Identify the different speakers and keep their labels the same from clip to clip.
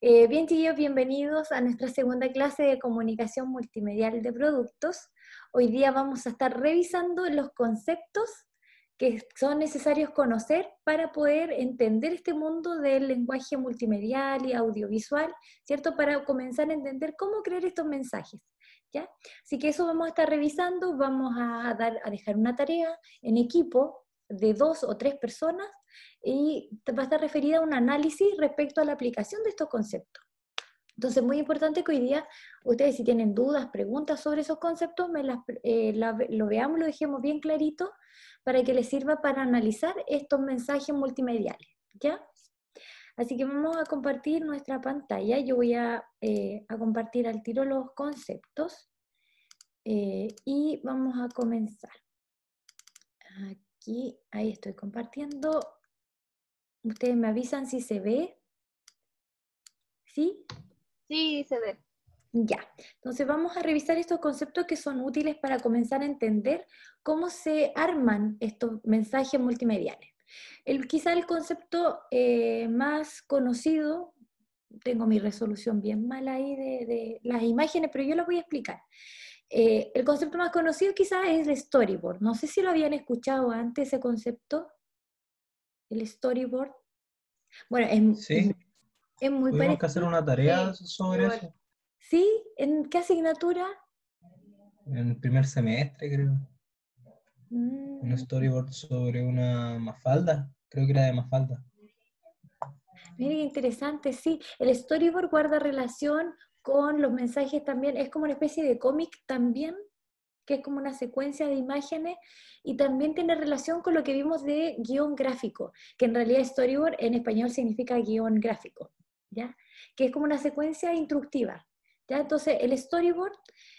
Speaker 1: Bien, chiquillos, bienvenidos a nuestra segunda clase de comunicación multimedial de productos. Hoy día vamos a estar revisando los conceptos que son necesarios conocer para poder entender este mundo del lenguaje multimedial y audiovisual, ¿cierto? Para comenzar a entender cómo crear estos mensajes, ¿ya? Así que eso vamos a estar revisando, vamos a dejar una tarea en equipo de 2 o 3 personas y va a estar referida a un análisis respecto a la aplicación de estos conceptos. Entonces, muy importante que hoy día ustedes, si tienen dudas, preguntas sobre esos conceptos, lo veamos, lo dejemos bien clarito para que les sirva para analizar estos mensajes multimediales, ¿ya? Así que vamos a compartir nuestra pantalla. Yo voy a compartir al tiro los conceptos y vamos a comenzar. Aquí, ahí estoy compartiendo. Ustedes me avisan si se ve. ¿Sí?
Speaker 2: Sí, se ve.
Speaker 1: Ya. Entonces vamos a revisar estos conceptos que son útiles para comenzar a entender cómo se arman estos mensajes multimediales. Quizá el concepto más conocido, tengo mi resolución bien mala ahí de las imágenes, pero yo las voy a explicar. El concepto más conocido quizás es el storyboard. No sé si lo habían escuchado antes ese concepto, el storyboard. Bueno,
Speaker 3: Sí,
Speaker 1: es muy
Speaker 3: tuvimos que hacer
Speaker 1: parecido.
Speaker 3: una tarea
Speaker 2: Sí,
Speaker 3: sobre
Speaker 2: igual.
Speaker 3: eso
Speaker 1: ¿Sí? ¿En qué asignatura?
Speaker 3: en el primer semestre, creo. Un
Speaker 1: Mm,
Speaker 3: storyboard sobre una Mafalda, creo que era de Mafalda.
Speaker 1: Mira qué interesante, sí. El storyboard guarda relación con los mensajes también, es como una especie de cómic también, que es como una secuencia de imágenes, y también tiene relación con lo que vimos de guión gráfico, que en realidad storyboard en español significa guión gráfico, ¿ya? Que es como una secuencia instructiva, ¿ya? Entonces, el storyboard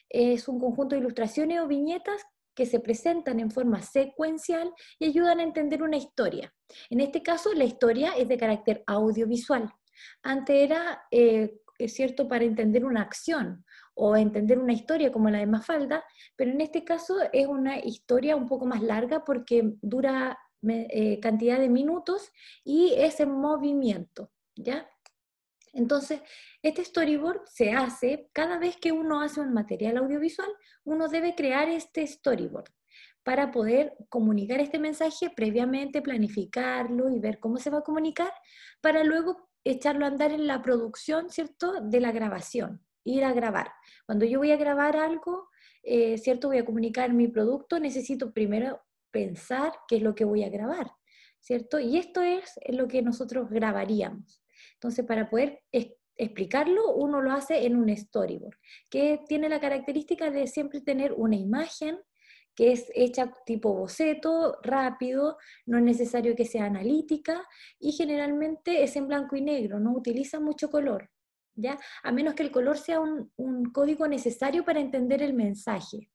Speaker 1: es un conjunto de ilustraciones o viñetas que se presentan en forma secuencial y ayudan a entender una historia. En este caso, la historia es de carácter audiovisual. Antes era, es cierto, para entender una acción o entender una historia como la de Mafalda, pero en este caso es una historia un poco más larga porque dura cantidad de minutos y es en movimiento, ¿ya? Entonces, este storyboard se hace cada vez que uno hace un material audiovisual, uno debe crear este storyboard para poder comunicar este mensaje previamente, planificarlo y ver cómo se va a comunicar, para luego echarlo a andar en la producción, ¿cierto?, de la grabación, ir a grabar. Cuando yo voy a grabar algo, ¿cierto?, voy a comunicar mi producto, necesito primero pensar qué es lo que voy a grabar, ¿cierto? Y esto es lo que nosotros grabaríamos. Entonces, para poder explicarlo, uno lo hace en un storyboard, que tiene la característica de siempre tener una imagen que es hecha tipo boceto, rápido, no es necesario que sea analítica y generalmente es en blanco y negro, no utiliza mucho color, ¿ya? A menos que el color sea un código necesario para entender el mensaje,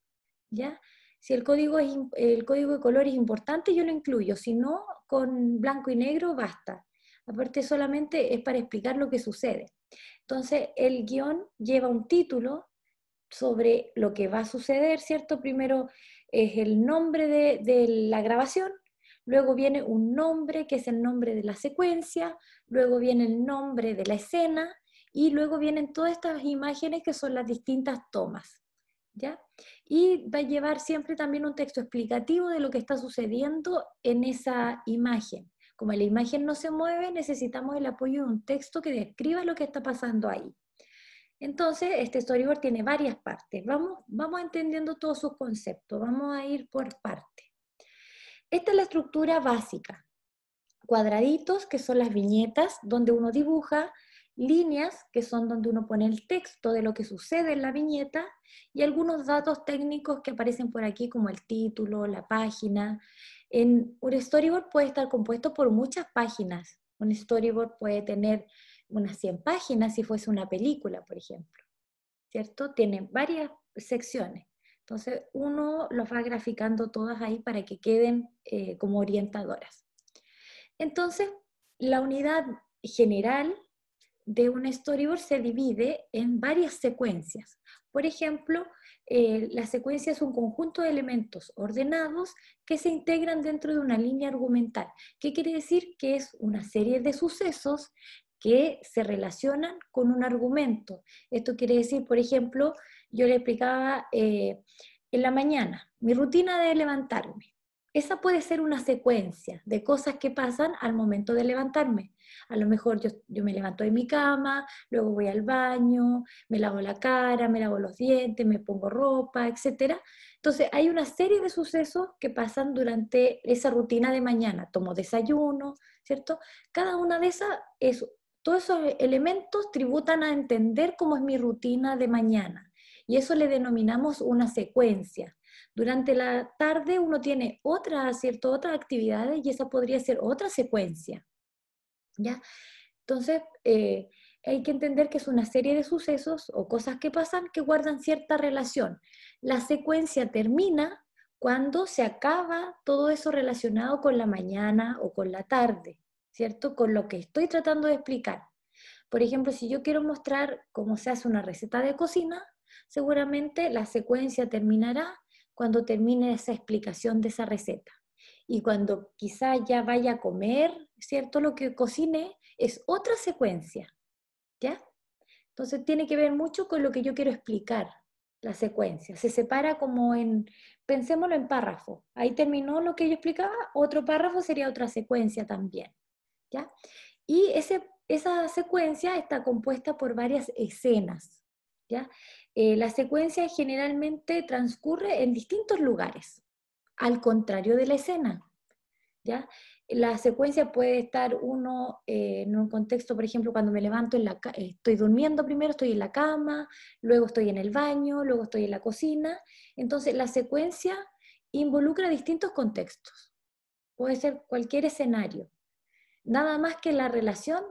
Speaker 1: ¿ya? Si el código de color es importante, yo lo incluyo, si no, con blanco y negro basta. Aparte solamente es para explicar lo que sucede. Entonces, el guión lleva un título sobre lo que va a suceder, ¿cierto? Primero es el nombre de la grabación, luego viene un nombre que es el nombre de la secuencia, luego viene el nombre de la escena y luego vienen todas estas imágenes que son las distintas tomas, ¿ya? Y va a llevar siempre también un texto explicativo de lo que está sucediendo en esa imagen. Como la imagen no se mueve, necesitamos el apoyo de un texto que describa lo que está pasando ahí. Entonces, este storyboard tiene varias partes. Vamos entendiendo todos sus conceptos. Vamos a ir por partes. Esta es la estructura básica. Cuadraditos, que son las viñetas, donde uno dibuja, líneas, que son donde uno pone el texto de lo que sucede en la viñeta, y algunos datos técnicos que aparecen por aquí, como el título, la página. Un storyboard puede estar compuesto por muchas páginas. Un storyboard puede tener unas 100 páginas si fuese una película, por ejemplo, ¿cierto? Tiene varias secciones. Entonces, uno los va graficando todas ahí para que queden como orientadoras. Entonces, la unidad general de un storyboard se divide en varias secuencias. Por ejemplo, la secuencia es un conjunto de elementos ordenados que se integran dentro de una línea argumental. ¿Qué quiere decir? Que es una serie de sucesos que se relacionan con un argumento. Esto quiere decir, por ejemplo, yo le explicaba en la mañana, mi rutina de levantarme. Esa puede ser una secuencia de cosas que pasan al momento de levantarme. A lo mejor yo me levanto de mi cama, luego voy al baño, me lavo la cara, me lavo los dientes, me pongo ropa, etc. Entonces hay una serie de sucesos que pasan durante esa rutina de mañana. Tomo desayuno, ¿cierto? Cada una de esas es, todos esos elementos tributan a entender cómo es mi rutina de mañana. Y eso le denominamos una secuencia. Durante la tarde uno tiene otras actividades y esa podría ser otra secuencia, ¿ya? Entonces, hay que entender que es una serie de sucesos o cosas que pasan que guardan cierta relación. La secuencia termina cuando se acaba todo eso relacionado con la mañana o con la tarde, ¿cierto? Con lo que estoy tratando de explicar. Por ejemplo, si yo quiero mostrar cómo se hace una receta de cocina, seguramente la secuencia terminará cuando termine esa explicación de esa receta. Y cuando quizá ya vaya a comer, ¿cierto? Lo que cocine es otra secuencia, ¿ya? Entonces tiene que ver mucho con lo que yo quiero explicar, la secuencia. Se separa como pensémoslo en párrafo. Ahí terminó lo que yo explicaba, otro párrafo sería otra secuencia también, ¿ya? Y esa secuencia está compuesta por varias escenas, ¿ya? La secuencia generalmente transcurre en distintos lugares, al contrario de la escena, ¿ya? La secuencia puede estar uno en un contexto, por ejemplo, cuando me levanto, estoy durmiendo primero, estoy en la cama, luego estoy en el baño, luego estoy en la cocina. Entonces, la secuencia involucra distintos contextos. Puede ser cualquier escenario. Nada más que la relación,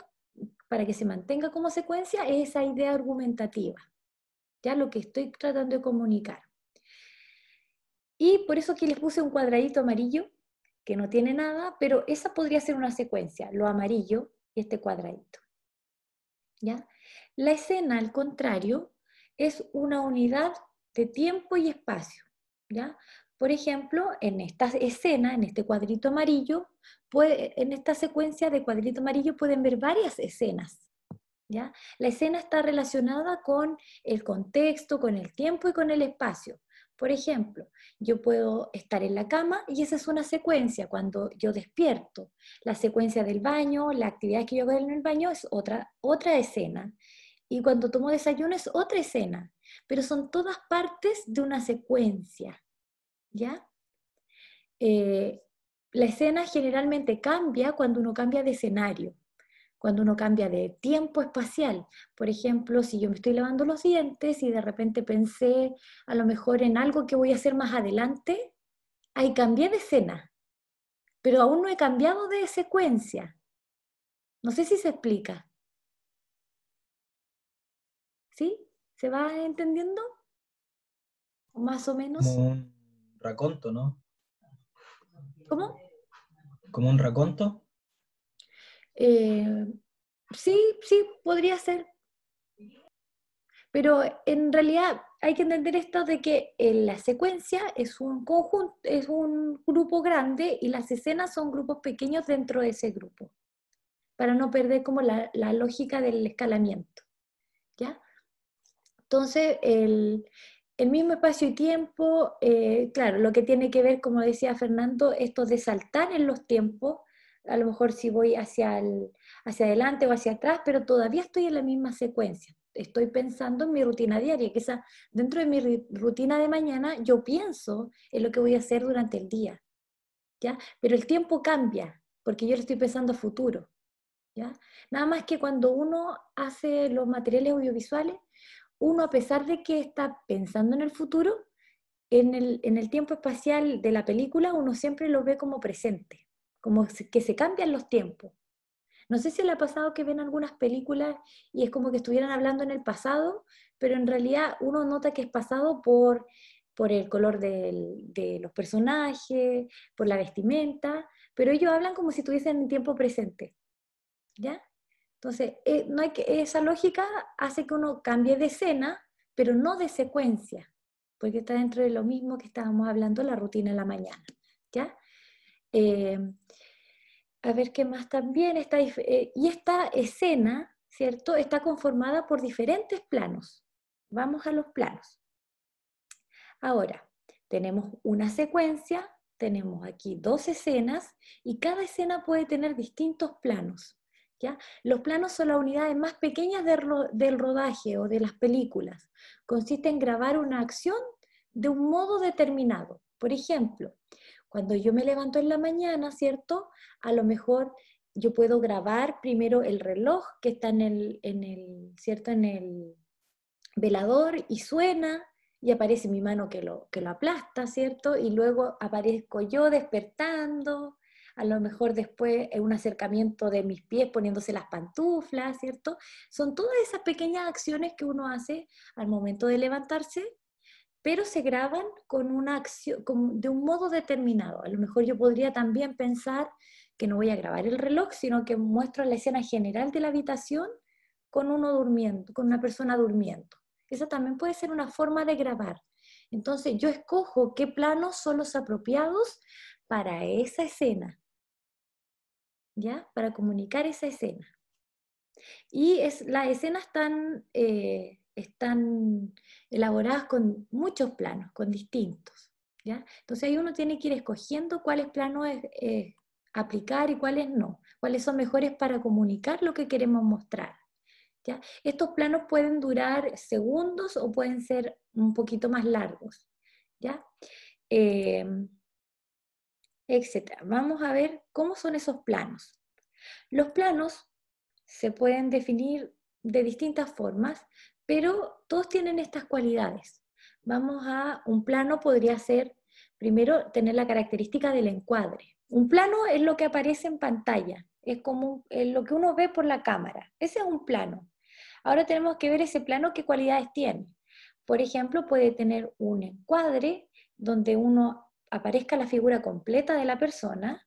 Speaker 1: para que se mantenga como secuencia, es esa idea argumentativa, ya lo que estoy tratando de comunicar. Y por eso aquí les puse un cuadradito amarillo, que no tiene nada, pero esa podría ser una secuencia, lo amarillo y este cuadradito. ¿Ya? La escena, al contrario, es una unidad de tiempo y espacio. ¿Ya? Por ejemplo, en esta escena, en este cuadrito amarillo, en esta secuencia de cuadrito amarillo pueden ver varias escenas. ¿Ya? La escena está relacionada con el contexto, con el tiempo y con el espacio. Por ejemplo, yo puedo estar en la cama y esa es una secuencia cuando yo despierto. La secuencia del baño, la actividad que yo hago en el baño es otra escena. Y cuando tomo desayuno es otra escena. Pero son todas partes de una secuencia. ¿Ya? La escena generalmente cambia cuando uno cambia de escenario, cuando uno cambia de tiempo espacial. Por ejemplo, si yo me estoy lavando los dientes y de repente pensé a lo mejor en algo que voy a hacer más adelante, ahí cambié de escena, pero aún no he cambiado de secuencia. No sé si se explica. ¿Sí? ¿Se va entendiendo? Más o
Speaker 3: Como
Speaker 1: menos.
Speaker 3: un raconto, ¿no?
Speaker 1: ¿Cómo?
Speaker 3: Como un raconto.
Speaker 1: Eh, sí, sí, podría ser. Pero en realidad hay que entender esto de que la secuencia es un conjunto, es un grupo grande y las escenas son grupos pequeños dentro de ese grupo, para no perder como la lógica del escalamiento, ¿ya? Entonces, el mismo espacio y tiempo, claro, lo que tiene que ver, como decía Fernando, esto de saltar en los tiempos, a lo mejor si voy hacia adelante o hacia atrás, pero todavía estoy en la misma secuencia. Estoy pensando en mi rutina diaria, que esa, dentro de mi rutina de mañana yo pienso en lo que voy a hacer durante el día, ¿ya? Pero el tiempo cambia, porque yo lo estoy pensando a futuro, ¿ya? Nada más que cuando uno hace los materiales audiovisuales, uno, a pesar de que está pensando en el futuro, en el tiempo espacial de la película, uno siempre lo ve como presente, como que se cambian los tiempos. No sé si le ha pasado que ven algunas películas y es como que estuvieran hablando en el pasado, pero en realidad uno nota que es pasado por el color de los personajes, por la vestimenta, pero ellos hablan como si estuviesen en tiempo presente, ¿ya? Entonces, no hay esa lógica hace que uno cambie de escena, pero no de secuencia, porque está dentro de lo mismo que estábamos hablando, la rutina en la mañana, ¿ya? Eh, A ver qué más también. Y esta escena, ¿cierto? Está conformada por diferentes planos. Vamos a los planos. Ahora, tenemos una secuencia, tenemos aquí 2 escenas y cada escena puede tener distintos planos. ¿Ya? Los planos son las unidades más pequeñas del rodaje o de las películas. Consiste en grabar una acción de un modo determinado. Por ejemplo, cuando yo me levanto en la mañana, ¿cierto? A lo mejor yo puedo grabar primero el reloj que está ¿cierto? En el velador y suena y aparece mi mano que lo aplasta, ¿cierto? Y luego aparezco yo despertando, a lo mejor después un acercamiento de mis pies poniéndose las pantuflas, ¿cierto? Son todas esas pequeñas acciones que uno hace al momento de levantarse, pero se graban con una acción, de un modo determinado. A lo mejor yo podría también pensar que no voy a grabar el reloj, sino que muestro la escena general de la habitación con uno durmiendo, con una persona durmiendo. Esa también puede ser una forma de grabar. Entonces yo escojo qué planos son los apropiados para esa escena, ¿ya? Para comunicar esa escena. Y las escenas están elaboradas con muchos planos, con distintos, ¿ya? Entonces ahí uno tiene que ir escogiendo cuáles planos aplicar y cuáles no, cuáles son mejores para comunicar lo que queremos mostrar. ¿Ya? Estos planos pueden durar segundos o pueden ser un poquito más largos, ¿ya? Eh, etcétera. Vamos a ver cómo son esos planos. Los planos se pueden definir de distintas formas, pero todos tienen estas cualidades. Un plano podría ser, primero, tener la característica del encuadre. Un plano es lo que aparece en pantalla, es como lo que uno ve por la cámara. Ese es un plano. Ahora tenemos que ver ese plano qué cualidades tiene. Por ejemplo, puede tener un encuadre donde uno aparezca la figura completa de la persona,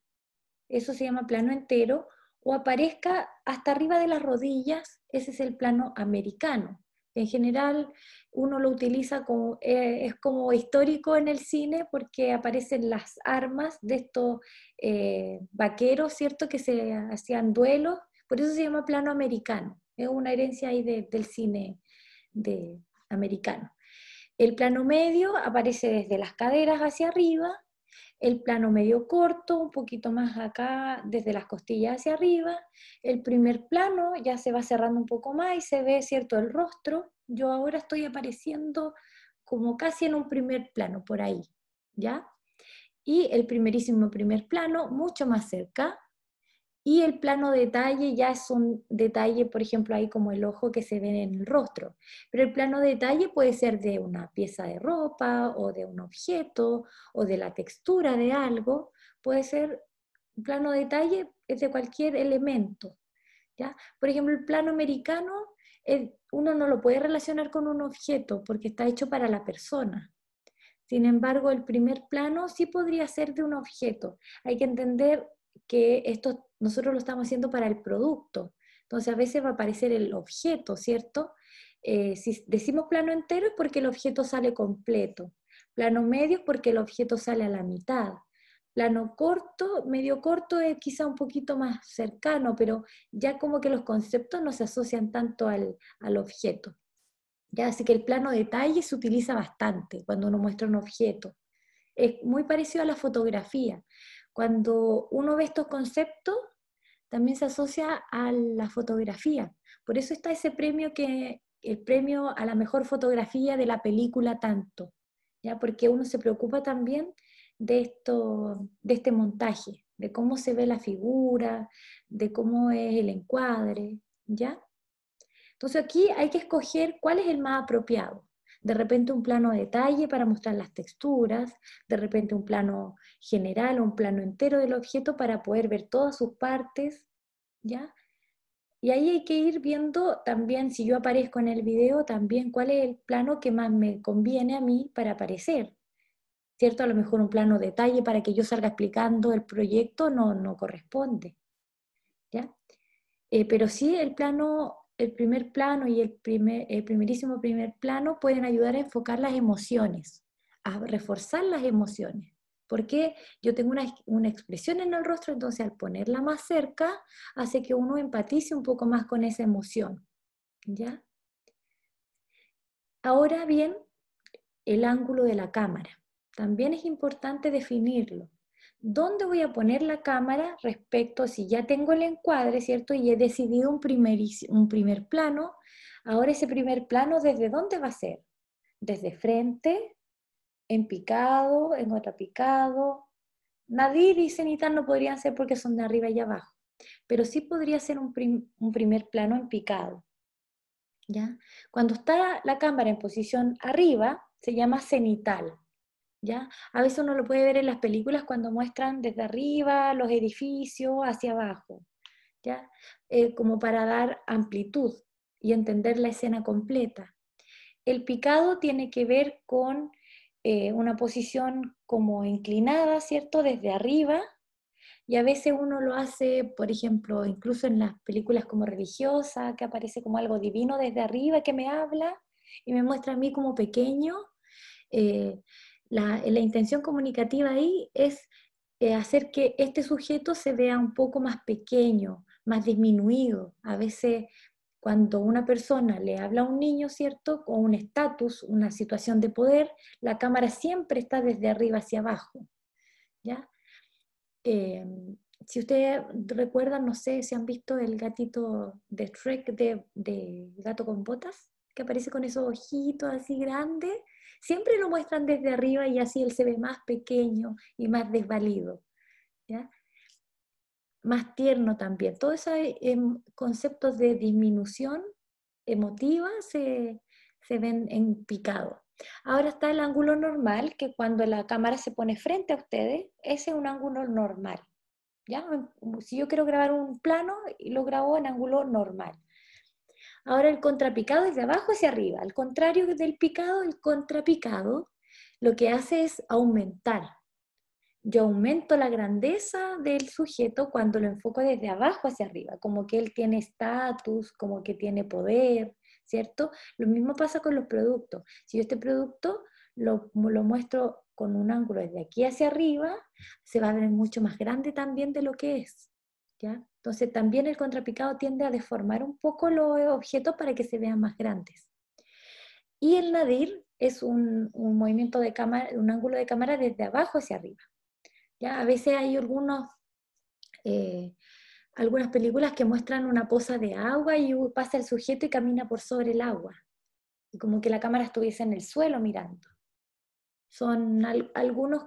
Speaker 1: eso se llama plano entero, o aparezca hasta arriba de las rodillas, ese es el plano americano. En general, uno lo utiliza como, es como histórico en el cine porque aparecen las armas de estos vaqueros, ¿cierto? Que se hacían duelos, por eso se llama plano americano. Es una herencia ahí del cine americano. El plano medio aparece desde las caderas hacia arriba, el plano medio corto, un poquito más acá, desde las costillas hacia arriba. El primer plano ya se va cerrando un poco más y se ve, ¿cierto?, el rostro. Yo ahora estoy apareciendo como casi en un primer plano, por ahí, ¿ya? Y el primerísimo primer plano, mucho más cerca. Y el plano detalle ya es un detalle, por ejemplo, ahí como el ojo que se ve en el rostro. Pero el plano detalle puede ser de una pieza de ropa o de un objeto o de la textura de algo. Puede ser un plano detalle es de cualquier elemento, ¿ya? Por ejemplo, el plano americano, uno no lo puede relacionar con un objeto porque está hecho para la persona. Sin embargo, el primer plano sí podría ser de un objeto. Hay que entender que esto nosotros lo estamos haciendo para el producto. Entonces a veces va a aparecer el objeto, ¿cierto? Si decimos plano entero es porque el objeto sale completo. Plano medio es porque el objeto sale a la mitad. Plano corto, medio corto es quizá un poquito más cercano, pero ya como que los conceptos no se asocian tanto al objeto. ¿Ya? Así que el plano detalle se utiliza bastante cuando uno muestra un objeto. Es muy parecido a la fotografía. Cuando uno ve estos conceptos, también se asocia a la fotografía. Por eso está ese premio el premio a la mejor fotografía de la película tanto, ¿ya? Porque uno se preocupa también de este montaje, de cómo se ve la figura, de cómo es el encuadre, ¿ya? Entonces aquí hay que escoger cuál es el más apropiado. De repente un plano detalle para mostrar las texturas, de repente un plano general o un plano entero del objeto para poder ver todas sus partes, ¿ya? Y ahí hay que ir viendo también, si yo aparezco en el video, también cuál es el plano que más me conviene a mí para aparecer, ¿cierto? A lo mejor un plano detalle para que yo salga explicando el proyecto no corresponde, ¿ya? Pero sí el primer plano y el primerísimo primer plano pueden ayudar a enfocar las emociones, a reforzar las emociones. Porque yo tengo una expresión en el rostro, entonces al ponerla más cerca, hace que uno empatice un poco más con esa emoción, ¿ya? Ahora bien, el ángulo de la cámara. También es importante definirlo. ¿Dónde voy a poner la cámara respecto si ya tengo el encuadre, ¿cierto? Y he decidido un primer plano. Ahora ese primer plano, ¿desde dónde va a ser? Desde frente, en picado, en contrapicado. Nadir y cenital no podrían ser porque son de arriba y abajo, pero sí podría ser un primer plano en picado, ¿ya? Cuando está la cámara en posición arriba, se llama cenital, ¿ya? A veces uno lo puede ver en las películas cuando muestran desde arriba los edificios hacia abajo, ¿ya? Como para dar amplitud y entender la escena completa. El picado tiene que ver con una posición como inclinada, ¿cierto? Desde arriba, y a veces uno lo hace, por ejemplo, incluso en las películas como religiosa, que aparece como algo divino desde arriba que me habla y me muestra a mí como pequeño. Eh, la intención comunicativa ahí es hacer que este sujeto se vea un poco más pequeño, más disminuido. A veces cuando una persona le habla a un niño, ¿cierto? Con un estatus, una situación de poder, la cámara siempre está desde arriba hacia abajo, ¿ya? Eh, si ustedes recuerdan, no sé si han visto el gatito de Shrek de Gato con Botas, que aparece con esos ojitos así grandes, siempre lo muestran desde arriba y así él se ve más pequeño y más desvalido, ¿ya? Más tierno también. Todos esos conceptos de disminución emotiva se ven en picado. Ahora está el ángulo normal, que cuando la cámara se pone frente a ustedes, ese es un ángulo normal. ¿Ya? Si yo quiero grabar un plano, lo grabo en ángulo normal. Ahora el contrapicado es de abajo hacia arriba. Al contrario del picado, el contrapicado lo que hace es aumentar. Yo aumento la grandeza del sujeto cuando lo enfoco desde abajo hacia arriba, como que él tiene estatus, como que tiene poder, ¿cierto? Lo mismo pasa con los productos. Si yo este producto lo muestro con un ángulo desde aquí hacia arriba, se va a ver mucho más grande también de lo que es, ¿ya? Entonces también el contrapicado tiende a deformar un poco los objetos para que se vean más grandes. Y el nadir es un movimiento de cámara, un ángulo de cámara desde abajo hacia arriba. ¿Ya? A veces hay algunas películas que muestran una poza de agua y pasa el sujeto y camina por sobre el agua, y como que la cámara estuviese en el suelo mirando. Son algunos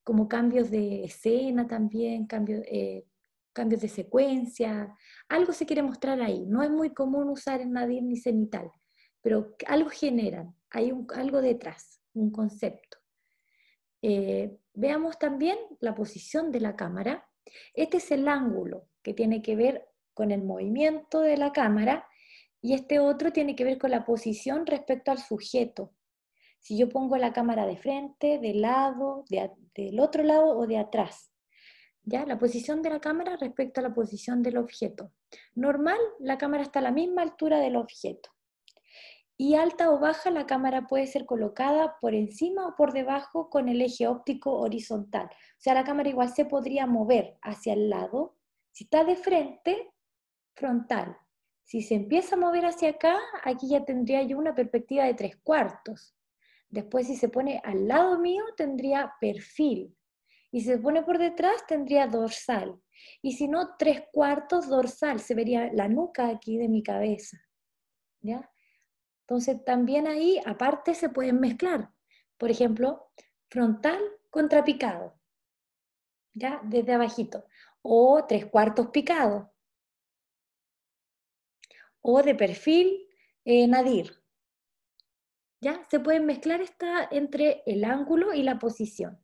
Speaker 1: como cambios de escena también, cambios de secuencia, algo se quiere mostrar ahí. No es muy común usar el nadir ni cenital, pero algo generan, hay algo detrás, un concepto. Veamos también la posición de la cámara. Este es el ángulo que tiene que ver con el movimiento de la cámara y este otro tiene que ver con la posición respecto al sujeto. Si yo pongo la cámara de frente, de lado, del otro lado o de atrás. ¿Ya? La posición de la cámara respecto a la posición del objeto. Normal, la cámara está a la misma altura del objeto. Y alta o baja, la cámara puede ser colocada por encima o por debajo con el eje óptico horizontal. O sea, la cámara igual se podría mover hacia el lado. Si está de frente, frontal. Si se empieza a mover hacia acá, aquí ya tendría yo una perspectiva de 3/4. Después, si se pone al lado mío, tendría perfil. Y si se pone por detrás, tendría dorsal. Y si no, 3/4 dorsal. Se vería la nuca aquí de mi cabeza. ¿Ya? Entonces también ahí, aparte, se pueden mezclar. Por ejemplo, frontal contra picado, ¿ya? Desde abajito. O 3/4 picado. O de perfil nadir. ¿Ya? Se pueden mezclar entre el ángulo y la posición.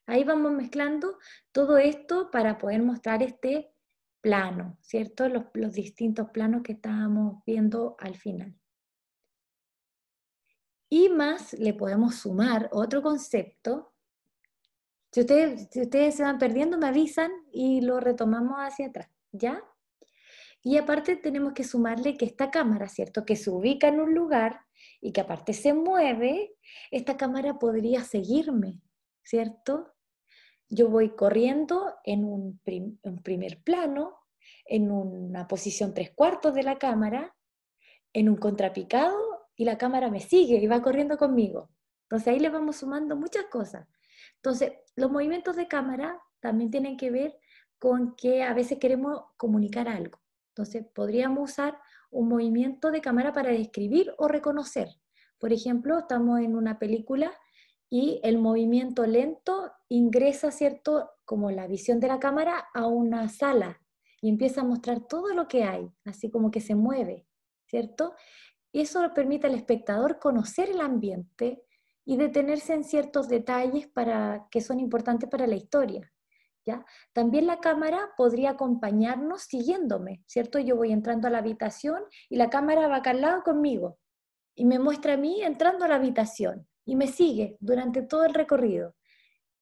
Speaker 1: Ahí vamos mezclando todo esto para poder mostrar este plano, ¿cierto? Los distintos planos que estábamos viendo al final. Y más le podemos sumar otro concepto. Si ustedes se van perdiendo, me avisan y lo retomamos hacia atrás, ¿ya? Y aparte tenemos que sumarle que esta cámara, ¿cierto? Que se ubica en un lugar y que aparte se mueve, esta cámara podría seguirme, ¿cierto? Yo voy corriendo en un primer plano, en una posición 3/4 de la cámara, en un contrapicado, y la cámara me sigue y va corriendo conmigo. Entonces ahí le vamos sumando muchas cosas. Entonces, los movimientos de cámara también tienen que ver con que a veces queremos comunicar algo. Entonces, podríamos usar un movimiento de cámara para describir o reconocer. Por ejemplo, estamos en una película y el movimiento lento ingresa, ¿cierto?, como la visión de la cámara a una sala y empieza a mostrar todo lo que hay, así como que se mueve, ¿cierto? Y eso permite al espectador conocer el ambiente y detenerse en ciertos detalles que son importantes para la historia, ¿ya? También la cámara podría acompañarnos siguiéndome, ¿cierto? Yo voy entrando a la habitación y la cámara va acá al lado conmigo y me muestra a mí entrando a la habitación y me sigue durante todo el recorrido.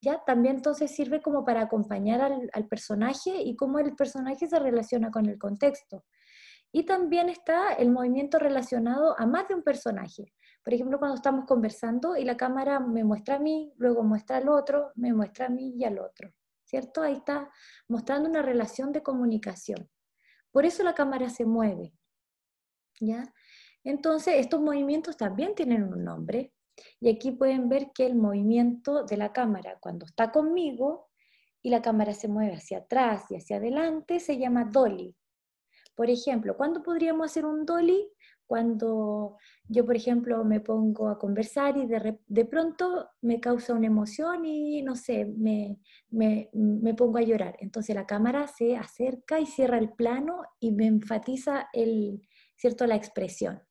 Speaker 1: ¿Ya? También entonces sirve como para acompañar al personaje y cómo el personaje se relaciona con el contexto. Y también está el movimiento relacionado a más de un personaje. Por ejemplo, cuando estamos conversando y la cámara me muestra a mí, luego muestra al otro, me muestra a mí y al otro, ¿cierto? Ahí está mostrando una relación de comunicación. Por eso la cámara se mueve, ¿ya? Entonces, estos movimientos también tienen un nombre. Y aquí pueden ver que el movimiento de la cámara cuando está conmigo y la cámara se mueve hacia atrás y hacia adelante se llama dolly. Por ejemplo, ¿cuándo podríamos hacer un dolly? Cuando yo, por ejemplo, me pongo a conversar y de pronto me causa una emoción y, no sé, me pongo a llorar. Entonces la cámara se acerca y cierra el plano y me enfatiza ¿cierto?, la expresión.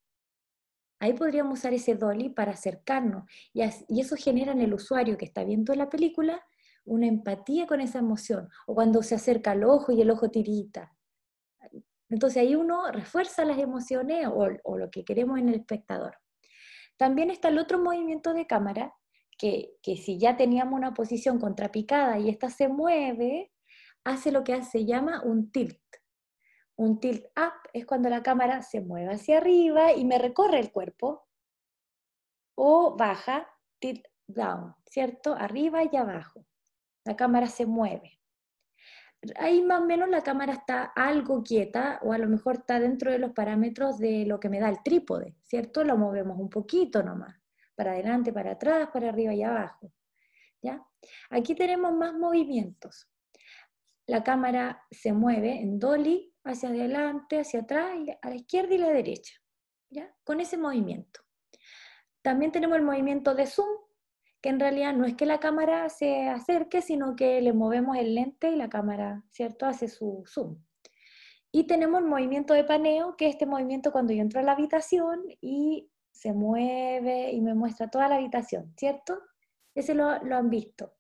Speaker 1: Ahí podríamos usar ese dolly para acercarnos y eso genera en el usuario que está viendo la película una empatía con esa emoción. O cuando se acerca al ojo y el ojo tirita. Entonces ahí uno refuerza las emociones o lo que queremos en el espectador. También está el otro movimiento de cámara, que si ya teníamos una posición contrapicada y esta se mueve, hace lo que se llama un tilt. Un tilt up es cuando la cámara se mueve hacia arriba y me recorre el cuerpo, o baja, tilt down, ¿cierto? Arriba y abajo. La cámara se mueve. Ahí más o menos la cámara está algo quieta o a lo mejor está dentro de los parámetros de lo que me da el trípode, ¿cierto? Lo movemos un poquito nomás, para adelante, para atrás, para arriba y abajo, ¿ya? Aquí tenemos más movimientos. La cámara se mueve en dolly hacia adelante, hacia atrás, a la izquierda y la derecha, ¿ya? Con ese movimiento. También tenemos el movimiento de zoom, que en realidad no es que la cámara se acerque, sino que le movemos el lente y la cámara, ¿cierto?, hace su zoom. Y tenemos el movimiento de paneo, que es este movimiento cuando yo entro a la habitación y se mueve y me muestra toda la habitación, ¿cierto? Ese lo han visto.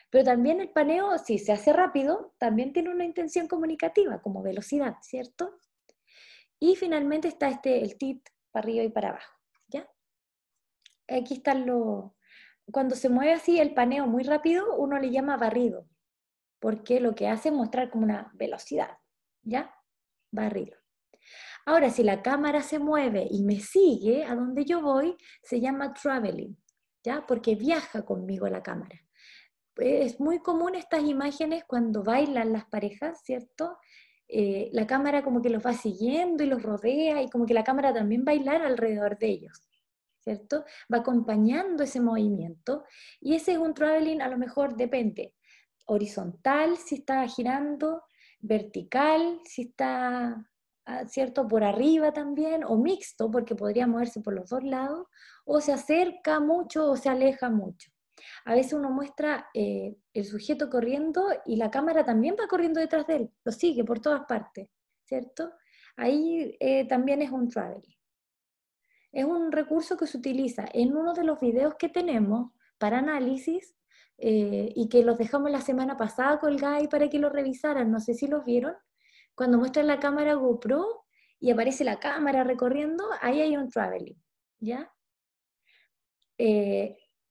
Speaker 1: Pero también el paneo, si se hace rápido, también tiene una intención comunicativa, como velocidad, ¿cierto? Y finalmente está el tit para arriba y para abajo, ¿ya? Aquí están cuando se mueve así el paneo muy rápido, uno le llama barrido, porque lo que hace es mostrar como una velocidad, ¿ya? Barrido. Ahora, si la cámara se mueve y me sigue a donde yo voy, se llama traveling, ¿ya? Porque viaja conmigo la cámara. Es muy común estas imágenes cuando bailan las parejas, ¿cierto? La cámara como que los va siguiendo y los rodea y como que la cámara también bailar alrededor de ellos, ¿cierto? Va acompañando ese movimiento y ese es un traveling, a lo mejor depende, horizontal si está girando, vertical si está, ¿cierto?, por arriba también, o mixto porque podría moverse por los dos lados, o se acerca mucho o se aleja mucho. A veces uno muestra el sujeto corriendo y la cámara también va corriendo detrás de él, lo sigue por todas partes, ¿cierto? Ahí también es un traveling. Es un recurso que se utiliza en uno de los videos que tenemos para análisis y que los dejamos la semana pasada colgada ahí para que lo revisaran. No sé si los vieron. Cuando muestran la cámara GoPro y aparece la cámara recorriendo, ahí hay un traveling, ¿ya?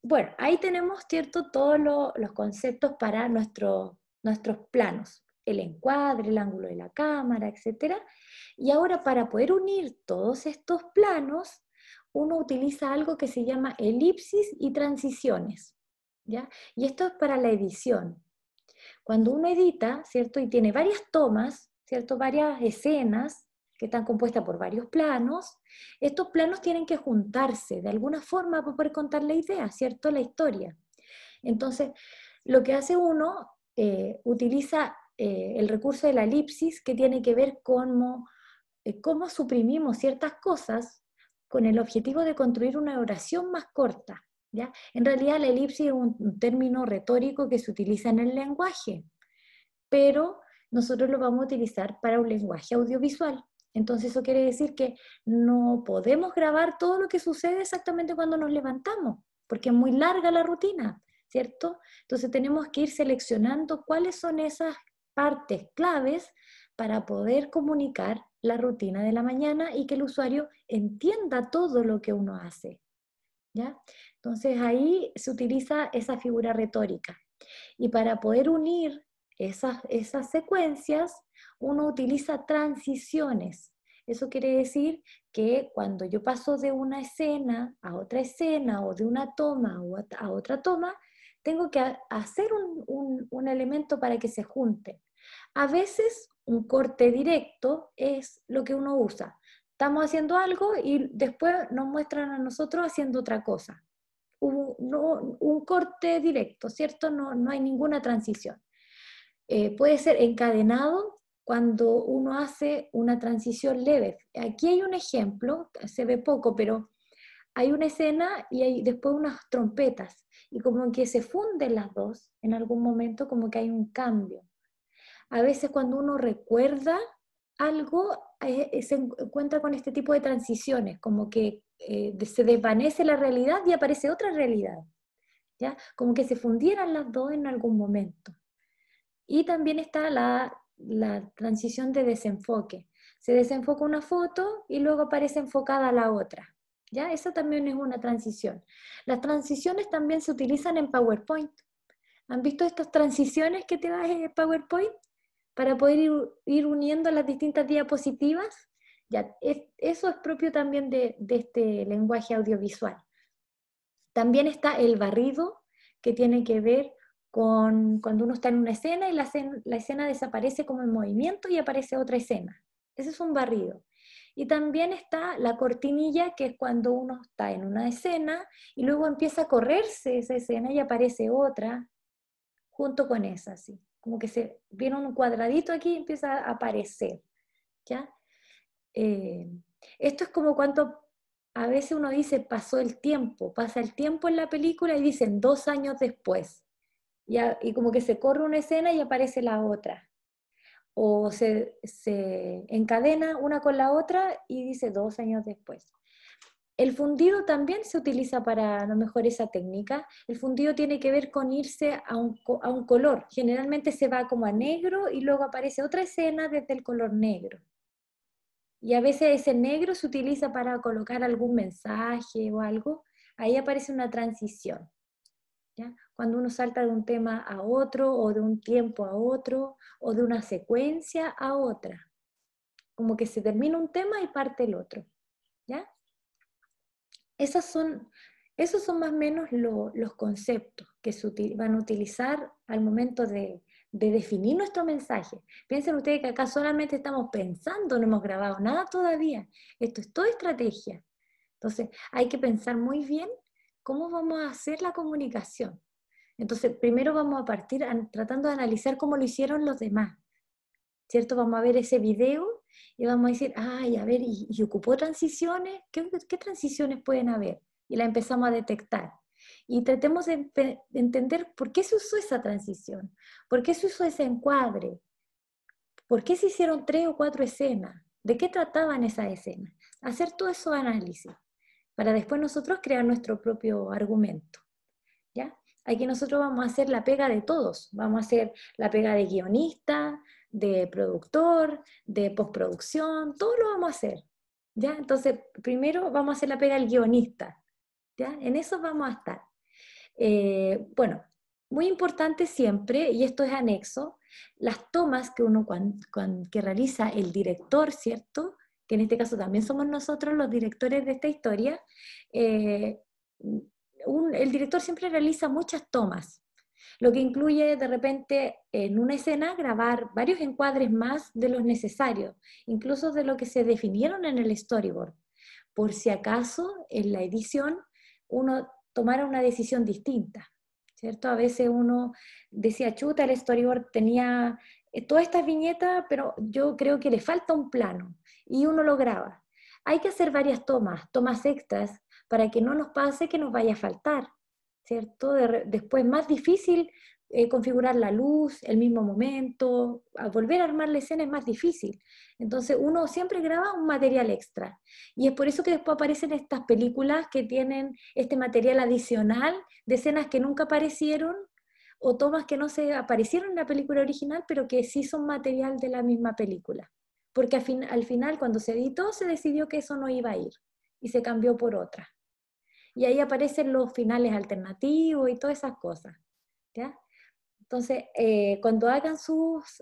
Speaker 1: Bueno, ahí tenemos, ¿cierto?, todos los conceptos para nuestros planos. el encuadre, el ángulo de la cámara, etc. Y ahora para poder unir todos estos planos, uno utiliza algo que se llama elipsis y transiciones, ¿ya? Y esto es para la edición. Cuando uno edita, ¿cierto? Y tiene varias tomas, ¿cierto? Varias escenas que están compuestas por varios planos, estos planos tienen que juntarse de alguna forma para poder contar la idea, ¿cierto? La historia. Entonces, lo que hace uno, utiliza el recurso de la elipsis, que tiene que ver con cómo suprimimos ciertas cosas con el objetivo de construir una oración más corta, ¿ya? En realidad la elipsis es un término retórico que se utiliza en el lenguaje, pero nosotros lo vamos a utilizar para un lenguaje audiovisual. Entonces eso quiere decir que no podemos grabar todo lo que sucede exactamente cuando nos levantamos, porque es muy larga la rutina, ¿cierto? Entonces tenemos que ir seleccionando cuáles son esas partes claves para poder comunicar la rutina de la mañana y que el usuario entienda todo lo que uno hace, ¿ya? Entonces ahí se utiliza esa figura retórica. Y para poder unir esas secuencias, uno utiliza transiciones. Eso quiere decir que cuando yo paso de una escena a otra escena o de una toma a otra toma, tengo que hacer un elemento para que se junten. A veces un corte directo es lo que uno usa. Estamos haciendo algo y después nos muestran a nosotros haciendo otra cosa. Un corte directo, ¿cierto? No hay ninguna transición. Puede ser encadenado cuando uno hace una transición leve. Aquí hay un ejemplo, se ve poco, pero hay una escena y hay después unas trompetas, y como que se funden las dos en algún momento, como que hay un cambio. A veces cuando uno recuerda algo, se encuentra con este tipo de transiciones, como que se desvanece la realidad y aparece otra realidad, ¿ya? Como que se fundieran las dos en algún momento. Y también está la transición de desenfoque. Se desenfoca una foto y luego aparece enfocada la otra, ¿ya? Esa también es una transición. Las transiciones también se utilizan en PowerPoint. ¿Han visto estas transiciones que te da en PowerPoint? Para poder ir uniendo las distintas diapositivas. Ya, eso es propio también de este lenguaje audiovisual. También está el barrido, que tiene que ver con cuando uno está en una escena y la escena desaparece como en movimiento y aparece otra escena. Ese es un barrido. Y también está la cortinilla, que es cuando uno está en una escena y luego empieza a correrse esa escena y aparece otra junto con esa, así. Como que se viene un cuadradito aquí y empieza a aparecer, ¿ya? Esto es como cuando a veces uno dice pasó el tiempo, pasa el tiempo en la película y dicen 2 años después, y como que se corre una escena y aparece la otra, o se encadena una con la otra y dice 2 años después. El fundido también se utiliza para a lo mejor esa técnica. El fundido tiene que ver con irse a un color. Generalmente se va como a negro y luego aparece otra escena desde el color negro. Y a veces ese negro se utiliza para colocar algún mensaje o algo. Ahí aparece una transición, ¿ya? Cuando uno salta de un tema a otro, o de un tiempo a otro, o de una secuencia a otra. Como que se termina un tema y parte el otro, ¿ya? Esos son más o menos los conceptos que van a utilizar al momento de definir nuestro mensaje. Piensen ustedes que acá solamente estamos pensando, no hemos grabado nada todavía. Esto es toda estrategia. Entonces, hay que pensar muy bien cómo vamos a hacer la comunicación. Entonces, primero vamos a partir tratando de analizar cómo lo hicieron los demás, ¿cierto? Vamos a ver ese video y vamos a decir, ay, a ver, ¿y ocupó transiciones? ¿Qué transiciones pueden haber? Y la empezamos a detectar. Y tratemos de entender por qué se usó esa transición, por qué se usó ese encuadre, por qué se hicieron 3 o 4 escenas, de qué trataban esas escenas. Hacer todo eso análisis, para después nosotros crear nuestro propio argumento, ¿ya? Aquí nosotros vamos a hacer la pega de todos, vamos a hacer la pega de guionista, de productor, de postproducción, todo lo vamos a hacer, ¿ya? Entonces, primero vamos a hacer la pega del guionista, ¿ya? En eso vamos a estar. Bueno, muy importante siempre, y esto es anexo, Las tomas que uno que realiza el director, ¿cierto? Que en este caso también somos nosotros los directores de esta historia, el director siempre realiza muchas tomas, lo que incluye de repente en una escena grabar varios encuadres más de los necesarios, incluso de lo que se definieron en el storyboard, por si acaso en la edición uno tomara una decisión distinta, ¿cierto? A veces uno decía, chuta, el storyboard tenía todas estas viñetas, pero yo creo que le falta un plano, y uno lo graba. Hay que hacer varias tomas extras, para que no nos pase que nos vaya a faltar, ¿cierto? Después más difícil configurar la luz, el mismo momento, a volver a armar la escena es más difícil. Entonces uno siempre graba un material extra. Y es por eso que después aparecen estas películas que tienen este material adicional de escenas que nunca aparecieron o tomas que no se aparecieron en la película original, pero que sí son material de la misma película. Porque al final, cuando se editó, se decidió que eso no iba a ir y se cambió por otra. Y ahí aparecen los finales alternativos y todas esas cosas, ¿ya? Entonces, cuando hagan sus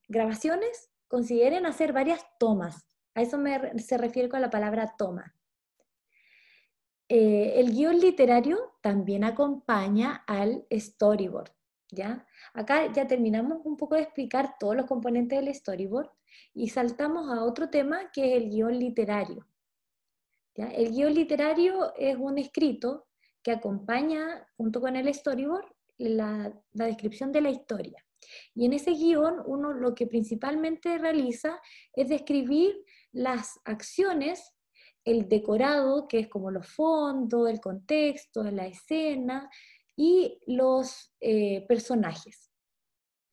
Speaker 1: grabaciones, consideren hacer varias tomas. A eso se refiere con la palabra toma. El guión literario también acompaña al storyboard, ¿ya? Acá ya terminamos un poco de explicar todos los componentes del storyboard y saltamos a otro tema que es el guión literario. ¿Ya? El guión literario es un escrito que acompaña, junto con el storyboard, la descripción de la historia. Y en ese guión uno lo que principalmente realiza es describir las acciones, el decorado, que es como los fondos, el contexto, la escena, y los personajes,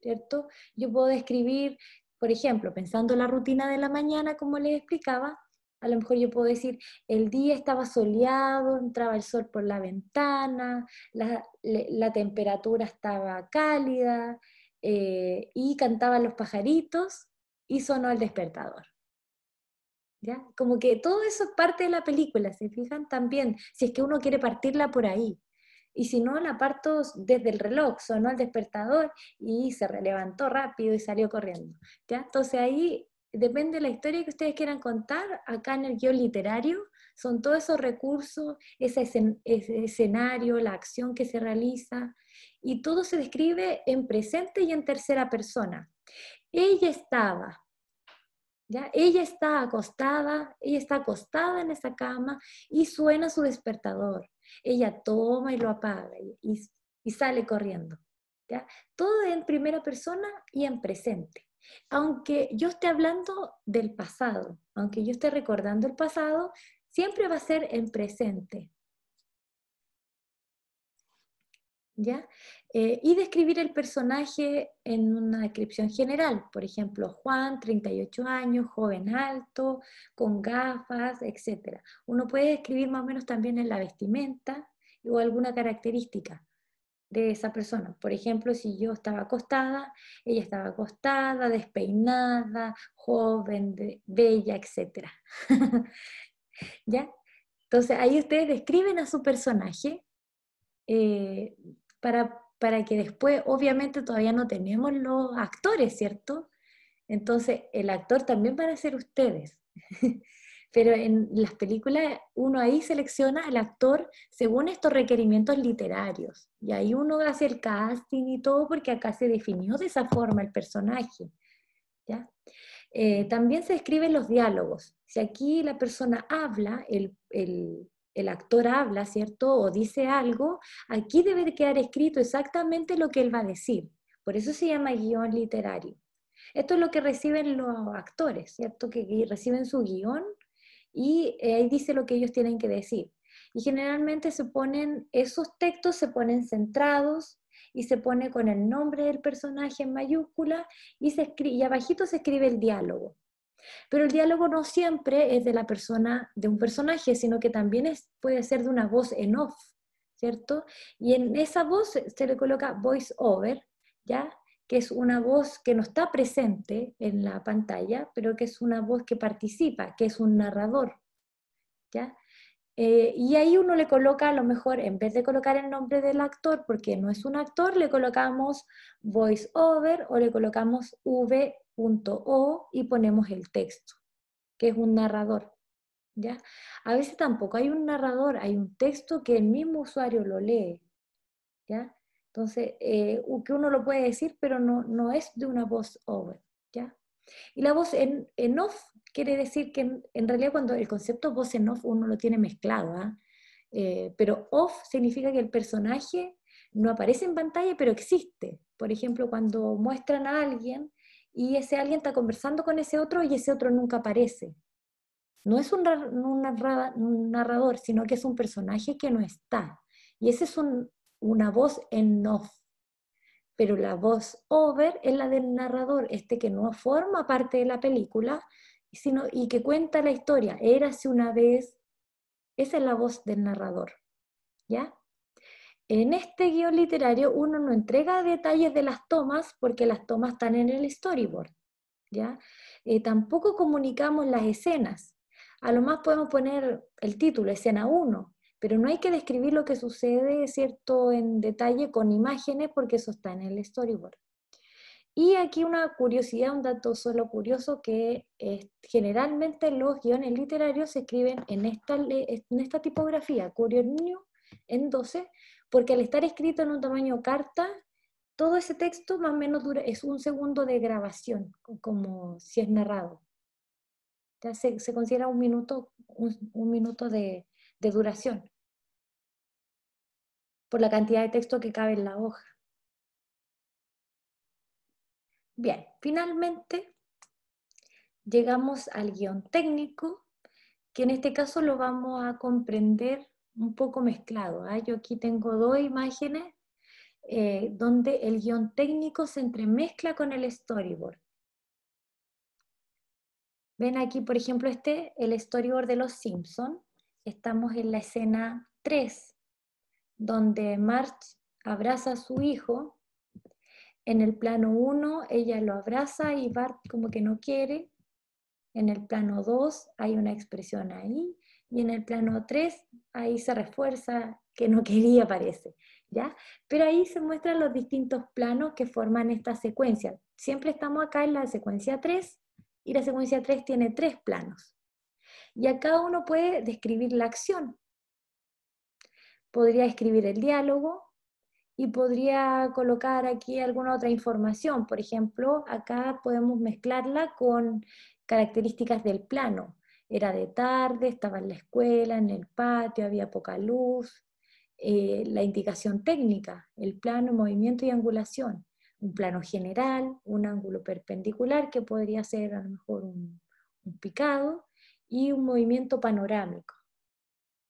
Speaker 1: ¿cierto? Yo puedo describir, por ejemplo, pensando en la rutina de la mañana, como les explicaba, a lo mejor yo puedo decir, el día estaba soleado, entraba el sol por la ventana, la temperatura estaba cálida, y cantaban los pajaritos y sonó el despertador. ¿Ya? Como que todo eso es parte de la película, ¿se fijan? También, si es que uno quiere partirla por ahí. Y si no, la parto desde el reloj, sonó el despertador y se levantó rápido y salió corriendo, ¿ya? Entonces ahí depende de la historia que ustedes quieran contar. Acá en el guión literario son todos esos recursos, ese escenario, la acción que se realiza, y todo se describe en presente y en tercera persona. Ella estaba, ¿ya? Ella está acostada en esa cama y suena su despertador. Ella toma y lo apaga y sale corriendo, ¿ya? Todo en primera persona y en presente. Aunque yo esté hablando del pasado, aunque yo esté recordando el pasado, siempre va a ser en presente, ¿ya? Y describir el personaje en una descripción general, por ejemplo, Juan, 38 años, joven alto, con gafas, etc. Uno puede describir más o menos también en la vestimenta o alguna característica de esa persona. Por ejemplo, si yo estaba acostada, ella estaba acostada, despeinada, joven, bella, etc. ¿Ya? Entonces ahí ustedes describen a su personaje, eh, para que después, obviamente todavía no tenemos los actores, ¿cierto? Entonces el actor también van a ser ustedes. Pero en las películas uno ahí selecciona al actor según estos requerimientos literarios. Y ahí uno hace el casting y todo porque acá se definió de esa forma el personaje, ¿ya? También se escriben los diálogos. Si aquí la persona habla, el actor habla, ¿cierto? O dice algo, aquí debe de quedar escrito exactamente lo que él va a decir. Por eso se llama guión literario. Esto es lo que reciben los actores, ¿cierto? Que reciben su guión y ahí dice lo que ellos tienen que decir. Y generalmente esos textos se ponen centrados y se pone con el nombre del personaje en mayúscula y abajito se escribe el diálogo. Pero el diálogo no siempre es de la persona, de un personaje, sino que también puede ser de una voz en off, ¿cierto? Y en esa voz se le coloca voice over, ¿ya? Que es una voz que no está presente en la pantalla, pero que es una voz que participa, que es un narrador, ¿ya? Y ahí uno le coloca, a lo mejor, en vez de colocar el nombre del actor, porque no es un actor, le colocamos voice over o le colocamos v.o y ponemos el texto, que es un narrador, ¿ya? A veces tampoco hay un narrador, hay un texto que el mismo usuario lo lee, ¿ya? Entonces, que uno lo puede decir, pero no es de una voz over, ¿ya? Y la voz en off quiere decir que en realidad cuando el concepto voz en off uno lo tiene mezclado, ¿ah? Pero off significa que el personaje no aparece en pantalla, pero existe. Por ejemplo, cuando muestran a alguien y ese alguien está conversando con ese otro y ese otro nunca aparece. No es un narrador, sino que es un personaje que no está. Y ese es una voz en off. Pero la voz over es la del narrador, este que no forma parte de la película, sino, y que cuenta la historia. Érase una vez, esa es la voz del narrador, ¿ya? En este guión literario uno no entrega detalles de las tomas porque las tomas están en el storyboard, ¿ya? Tampoco comunicamos las escenas. A lo más podemos poner el título, escena 1, pero no hay que describir lo que sucede, ¿cierto?, en detalle con imágenes porque eso está en el storyboard. Y aquí una curiosidad, un dato solo curioso, que generalmente los guiones literarios se escriben en esta tipografía, Courier New, en 12, porque al estar escrito en un tamaño carta, todo ese texto más o menos es un segundo de grabación, como si es narrado. Ya se considera un minuto, un minuto de duración, por la cantidad de texto que cabe en la hoja. Bien, finalmente llegamos al guión técnico, que en este caso lo vamos a comprender un poco mezclado, ¿eh? Yo aquí tengo dos imágenes donde el guión técnico se entremezcla con el storyboard. Ven aquí, por ejemplo, el storyboard de Los Simpsons. Estamos en la escena 3, donde Marge abraza a su hijo. En el plano 1, ella lo abraza y Bart como que no quiere. En el plano 2 hay una expresión ahí, y en el plano 3 ahí se refuerza que no quería, parece, ¿ya? Pero ahí se muestran los distintos planos que forman esta secuencia. Siempre estamos acá en la secuencia 3, y la secuencia 3 tiene 3 planos. Y acá uno puede describir la acción. Podría escribir el diálogo, y podría colocar aquí alguna otra información. Por ejemplo, acá podemos mezclarla con características del plano. Era de tarde, estaba en la escuela, en el patio, había poca luz. La indicación técnica, el plano, movimiento y angulación. Un plano general, un ángulo perpendicular que podría ser a lo mejor un picado, y un movimiento panorámico.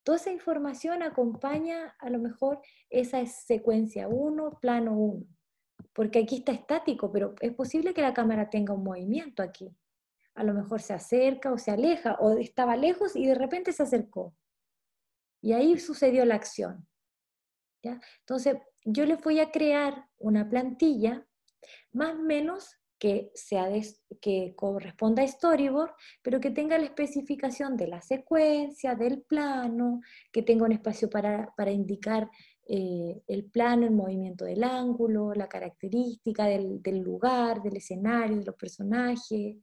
Speaker 1: Toda esa información acompaña a lo mejor esa secuencia 1, plano 1, porque aquí está estático, pero es posible que la cámara tenga un movimiento aquí. A lo mejor se acerca o se aleja, o estaba lejos y de repente se acercó. Y ahí sucedió la acción, ¿ya? Entonces, yo les voy a crear una plantilla más o menos que corresponda a storyboard, pero que tenga la especificación de la secuencia, del plano, que tenga un espacio para indicar el plano, el movimiento del ángulo, la característica del lugar, del escenario, de los personajes,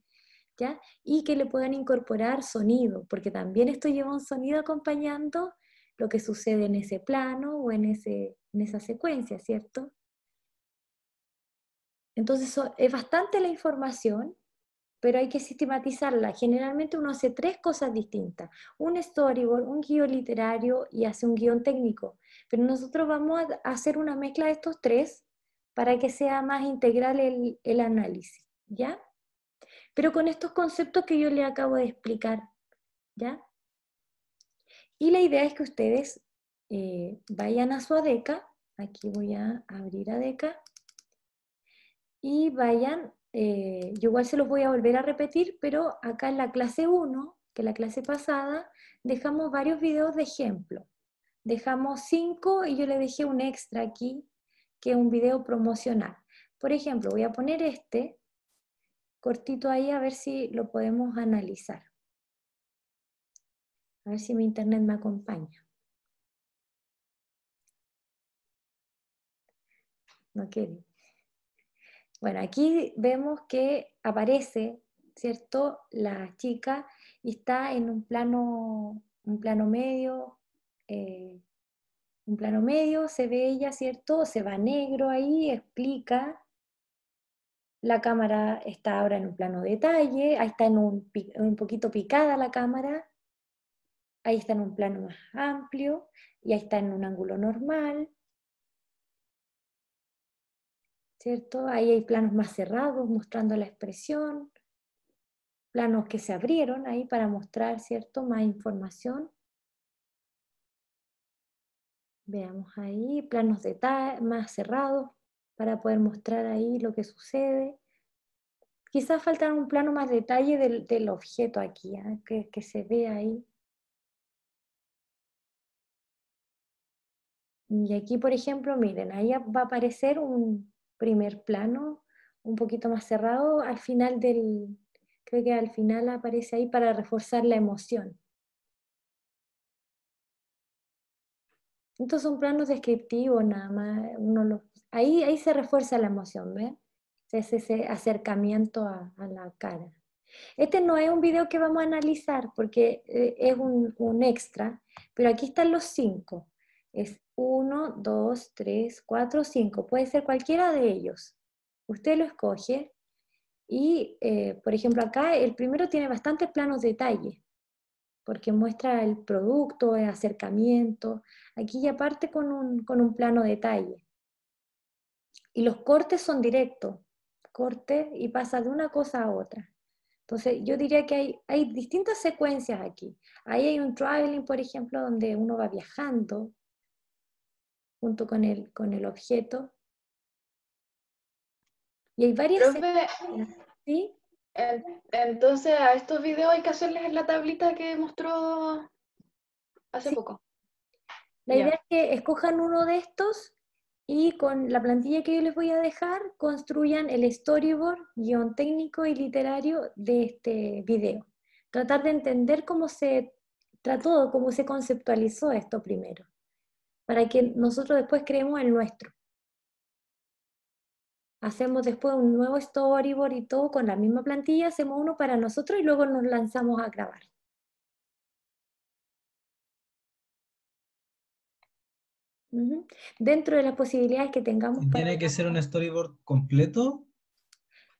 Speaker 1: ¿ya? Y que le puedan incorporar sonido, porque también esto lleva un sonido acompañando lo que sucede en ese plano o en esa secuencia, ¿cierto? Entonces es bastante la información, pero hay que sistematizarla. Generalmente uno hace 3 cosas distintas: un storyboard, un guión literario y hace un guión técnico. Pero nosotros vamos a hacer una mezcla de estos 3 para que sea más integral el análisis, ¿ya? Pero con estos conceptos que yo le acabo de explicar, ¿ya? Y la idea es que ustedes vayan a su ADECA. Aquí voy a abrir ADECA. Y vayan, yo igual se los voy a volver a repetir, pero acá en la clase 1, que es la clase pasada, dejamos varios videos de ejemplo. Dejamos 5 y yo le dejé un extra aquí, que es un video promocional. Por ejemplo, voy a poner este cortito ahí a ver si lo podemos analizar. A ver si mi internet me acompaña. No quiere. Bueno, aquí vemos que aparece, ¿cierto? La chica y está en eh, un plano medio, se ve ella, ¿cierto? Se va negro ahí, explica. La cámara está ahora en un plano detalle, ahí está un poquito picada la cámara, ahí está en un plano más amplio y ahí está en un ángulo normal, ¿cierto? Ahí hay planos más cerrados mostrando la expresión, planos que se abrieron ahí para mostrar, ¿cierto? Más información. Veamos ahí, planos más cerrados para poder mostrar ahí lo que sucede. Quizás falta un plano más detalle del objeto aquí, ¿eh? Que se ve ahí. Y aquí, por ejemplo, miren, ahí va a aparecer un primer plano un poquito más cerrado al final creo que al final aparece ahí para reforzar la emoción. Estos son planos descriptivos nada más, ahí se refuerza la emoción, ¿ven? Es ese acercamiento a la cara. Este no es un video que vamos a analizar porque es un extra, pero aquí están los 5. Es 1, 2, 3, 4, 5. Puede ser cualquiera de ellos. Usted lo escoge y, por ejemplo, acá el primero tiene bastantes planos de detalle porque muestra el producto, el acercamiento. Aquí ya parte con un plano de detalle. Y los cortes son directos, corte y pasa de una cosa a otra. Entonces, yo diría que hay distintas secuencias aquí. Ahí hay un traveling, por ejemplo, donde uno va viajando junto con el objeto. Y hay varias
Speaker 2: Profe,
Speaker 1: secuencias, ¿sí?
Speaker 2: entonces a estos videos hay que hacerles la tablita que mostró hace
Speaker 1: Sí.
Speaker 2: poco.
Speaker 1: La idea
Speaker 2: Ya.
Speaker 1: es que escojan uno de estos y con la plantilla que yo les voy a dejar, construyan el storyboard, guión técnico y literario de este video. Tratar de entender cómo se trató, cómo se conceptualizó esto primero, para que nosotros después creemos el nuestro. Hacemos después un nuevo storyboard y todo con la misma plantilla, hacemos uno para nosotros y luego nos lanzamos a grabar. Ujú. Dentro de las posibilidades que tengamos
Speaker 3: ¿Y
Speaker 1: para...
Speaker 3: tiene que ser un storyboard completo?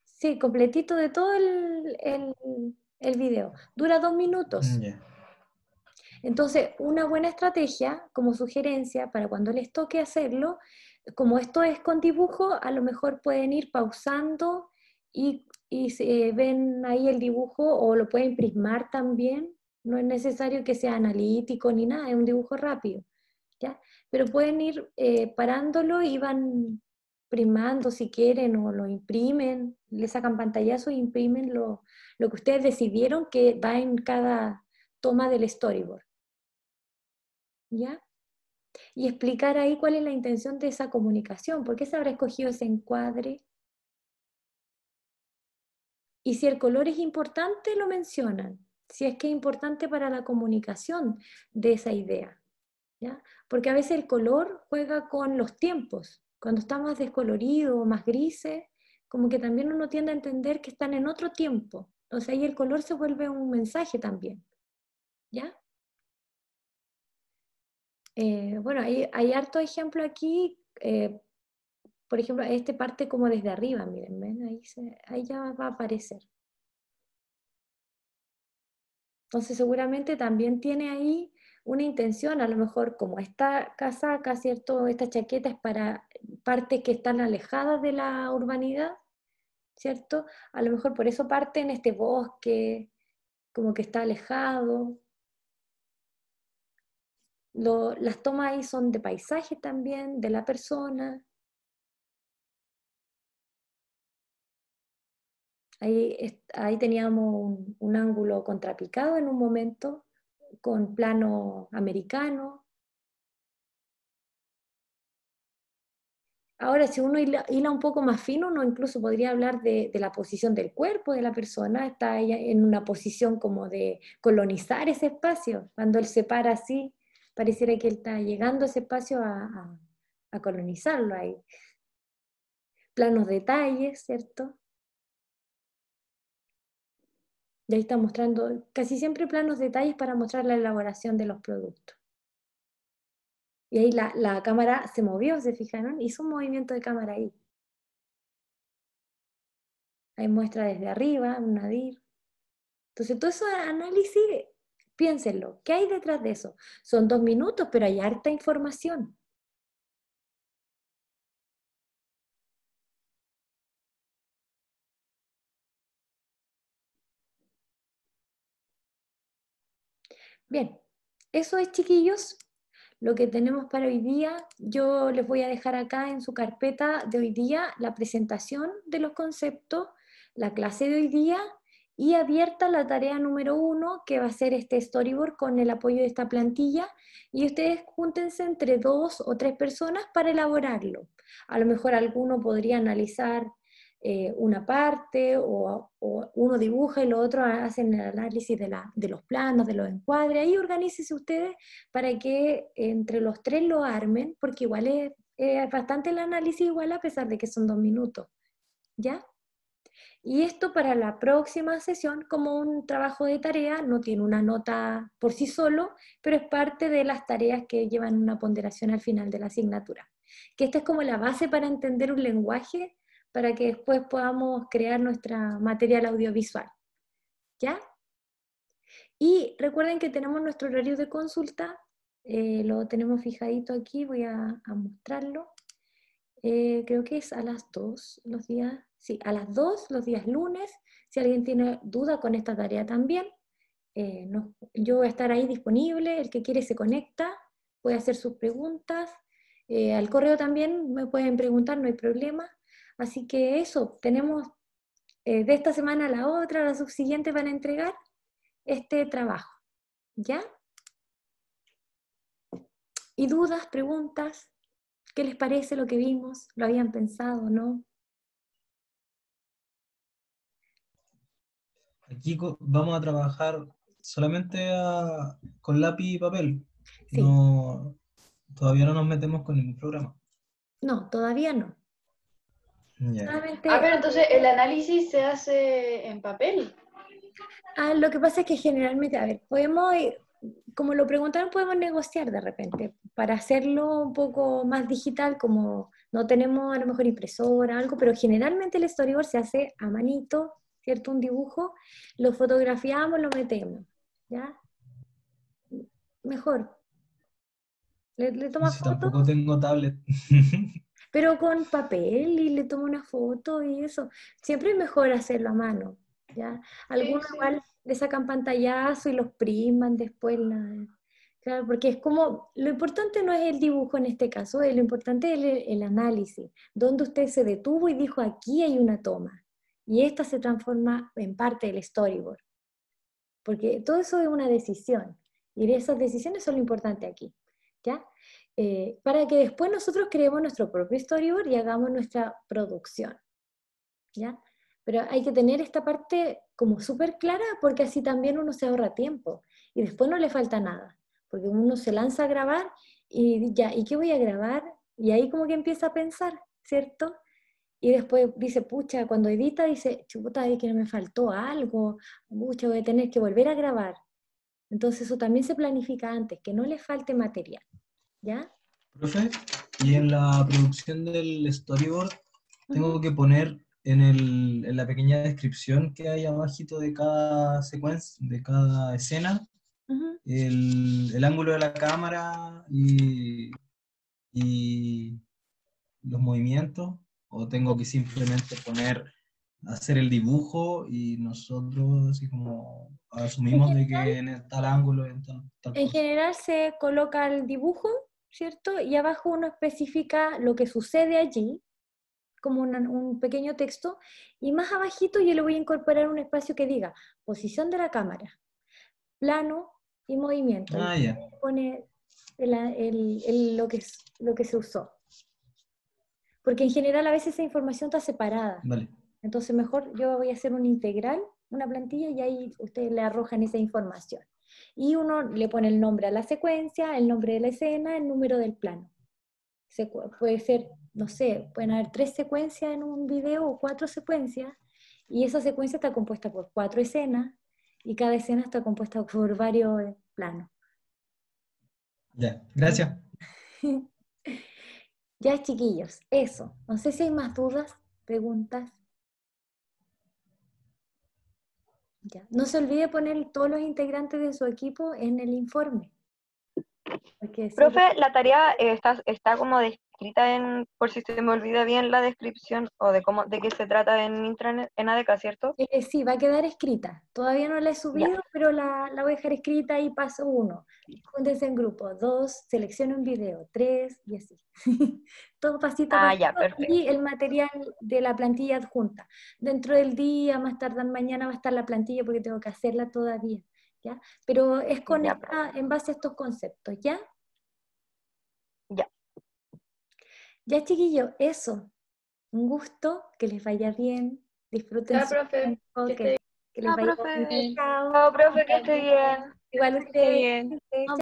Speaker 1: Sí, completito de todo el video. Dura 2 minutos.
Speaker 3: Ya.
Speaker 1: Entonces, una buena estrategia como sugerencia para cuando les toque hacerlo, como esto es con dibujo, a lo mejor pueden ir pausando y ven ahí el dibujo o lo pueden prismar también. No es necesario que sea analítico ni nada, es un dibujo rápido, ¿ya? Pero pueden ir parándolo y van primando si quieren o lo imprimen, le sacan pantallazo e imprimen lo que ustedes decidieron que va en cada toma del storyboard. ¿Ya? Y explicar ahí cuál es la intención de esa comunicación, por qué se habrá escogido ese encuadre. Y si el color es importante, lo mencionan, si es que es importante para la comunicación de esa idea. ¿Ya? Porque a veces el color juega con los tiempos. Cuando está más descolorido o más grises, como que también uno tiende a entender que están en otro tiempo. O sea, ahí el color se vuelve un mensaje también. ¿Ya? Bueno, hay harto ejemplo aquí. Por ejemplo, este parte como desde arriba, miren, ¿ven? Ahí ya va a aparecer. Entonces seguramente también tiene ahí una intención, a lo mejor como esta casaca, ¿cierto? Esta chaqueta es para partes que están alejadas de la urbanidad, ¿cierto? A lo mejor por eso parte en este bosque, como que está alejado. Las tomas ahí son de paisaje también, de la persona. Ahí teníamos un ángulo contrapicado en un momento, con plano americano. Ahora, si uno hila un poco más fino, uno incluso podría hablar de la posición del cuerpo de la persona, está ella en una posición como de colonizar ese espacio. Cuando él se para así, pareciera que él está llegando a ese espacio a colonizarlo ahí. Planos detalles, ¿cierto? Y ahí está mostrando casi siempre planos detalles para mostrar la elaboración de los productos. Y ahí la cámara se movió, ¿se fijaron? Hizo un movimiento de cámara ahí. Ahí muestra desde arriba, un nadir. Entonces, todo ese análisis, piénsenlo, ¿qué hay detrás de eso? Son 2 minutos, pero hay harta información. Bien, eso es, chiquillos, lo que tenemos para hoy día. Yo les voy a dejar acá en su carpeta de hoy día la presentación de los conceptos, la clase de hoy día y abierta la tarea número 1, que va a ser este storyboard con el apoyo de esta plantilla, y ustedes júntense entre 2 o 3 personas para elaborarlo. A lo mejor alguno podría analizar una parte o uno dibuja y los otros hacen el análisis de los planos, de los encuadres. Ahí organícense ustedes para que entre los 3 lo armen, porque igual es bastante el análisis igual a pesar de que son 2 minutos, ¿ya? Y esto para la próxima sesión, como un trabajo de tarea, no tiene una nota por sí solo, pero es parte de las tareas que llevan una ponderación al final de la asignatura. Que esta es como la base para entender un lenguaje, para que después podamos crear nuestra material audiovisual. ¿Ya? Y recuerden que tenemos nuestro horario de consulta, lo tenemos fijadito aquí, voy a mostrarlo. Creo que es a las 2 los días, sí, a las 2 los días lunes. Si alguien tiene duda con esta tarea también, yo voy a estar ahí disponible, el que quiere se conecta, puede hacer sus preguntas, al correo también me pueden preguntar, no hay problema. Así que eso, tenemos de esta semana a la otra, la subsiguiente van a entregar este trabajo, ¿ya? ¿Y dudas, preguntas? ¿Qué les parece lo que vimos? ¿Lo habían pensado, no?
Speaker 3: Aquí vamos a trabajar solamente con lápiz y papel.
Speaker 1: Sí,
Speaker 3: No, todavía no nos metemos con ningún programa.
Speaker 1: no, todavía no.
Speaker 3: Ya.
Speaker 2: Ah,
Speaker 1: Solamente,
Speaker 2: pero entonces el análisis se hace en papel.
Speaker 1: lo que pasa es que generalmente, a ver, podemos, como lo preguntaron, podemos negociar de repente para hacerlo un poco más digital, como no tenemos a lo mejor impresora, algo, pero generalmente el storyboard se hace a manito, ¿cierto? Un dibujo, lo fotografiamos, lo metemos, ¿ya? Mejor, le toma
Speaker 3: Si
Speaker 1: foto,
Speaker 3: tampoco tengo tablet.
Speaker 1: pero con papel y le toma una foto y eso. Siempre es mejor hacerlo a mano, ¿ya?
Speaker 2: Sí,
Speaker 1: Algunos
Speaker 2: sí.
Speaker 1: igual le sacan pantallazo y los prisman después. Claro, porque es como, lo importante no es el dibujo en este caso, lo importante es el análisis, donde usted se detuvo y dijo, aquí hay una toma. Y esta se transforma en parte del storyboard, porque todo eso es una decisión, y esas decisiones son lo importante aquí, ¿ya? Para que después nosotros creemos nuestro propio storyboard y hagamos nuestra producción, ¿ya? Pero hay que tener esta parte como súper clara porque así también uno se ahorra tiempo y después no le falta nada, porque uno se lanza a grabar y ya, ¿y qué voy a grabar? Y ahí como que empieza a pensar, ¿cierto? Y después dice, pucha, cuando edita dice, chuta, es que me faltó algo, pucha, voy a tener que volver a grabar. Entonces eso también se planifica antes, que no le falte material, ¿ya?
Speaker 3: Profe, y en la producción del storyboard
Speaker 1: Ujú,
Speaker 3: tengo que poner en la pequeña descripción que hay abajito de cada secuencia, de cada escena,
Speaker 1: ujú.
Speaker 3: el ángulo de la cámara y los movimientos, o tengo que simplemente hacer el dibujo y nosotros así como
Speaker 1: En
Speaker 3: asumimos de
Speaker 1: general,
Speaker 3: que en tal ángulo, en tal
Speaker 1: en
Speaker 3: cosa.
Speaker 1: general se coloca el dibujo, ¿cierto? Y abajo uno especifica lo que sucede allí, como un pequeño texto, y más abajito yo le voy a incorporar un espacio que diga posición de la cámara, plano y movimiento. Y
Speaker 3: Ah, ya.
Speaker 1: pone lo que se usó. Porque en general a veces esa información está separada.
Speaker 3: Vale.
Speaker 1: Entonces mejor yo voy a hacer un integral, una plantilla, y ahí ustedes le arrojan esa información. Y uno le pone el nombre a la secuencia, el nombre de la escena, el número del plano. Puede ser, no sé, pueden haber 3 secuencias en un video o 4 secuencias, y esa secuencia está compuesta por 4 escenas, y cada escena está compuesta por varios planos.
Speaker 3: Ya, gracias.
Speaker 1: Ya, chiquillos, eso. No sé si hay más dudas, preguntas. Ya. No se olvide poner todos los integrantes de su equipo en el informe. Porque
Speaker 4: Profe, la tarea está como descrita por si se me olvida bien la descripción o de qué se trata en intranet, en ADK, ¿cierto?
Speaker 1: sí, va a quedar escrita. Todavía no la he subido, pero la voy a dejar escrita y paso 1. Júntense en grupo. 2, seleccione un video. 3, y así. Todo pasito a pasito.
Speaker 4: Ya, perfecto.
Speaker 1: Y el material de la plantilla adjunta. Dentro del día, más tarde mañana, va a estar la plantilla porque tengo que hacerla todavía. ¿Ya? Pero es en base a estos conceptos. ¿Ya?
Speaker 4: Ya.
Speaker 1: Ya, chiquillos, eso. Un gusto, que les vaya bien. Disfruten
Speaker 2: Ya,
Speaker 1: su
Speaker 2: profe,
Speaker 1: tiempo,
Speaker 2: que
Speaker 1: que les vaya
Speaker 4: profe.
Speaker 1: bien. Chao.
Speaker 4: Chao, profe, que esté bien.
Speaker 1: Igual
Speaker 4: Que esté
Speaker 1: ustedes.
Speaker 4: bien.
Speaker 1: Chao.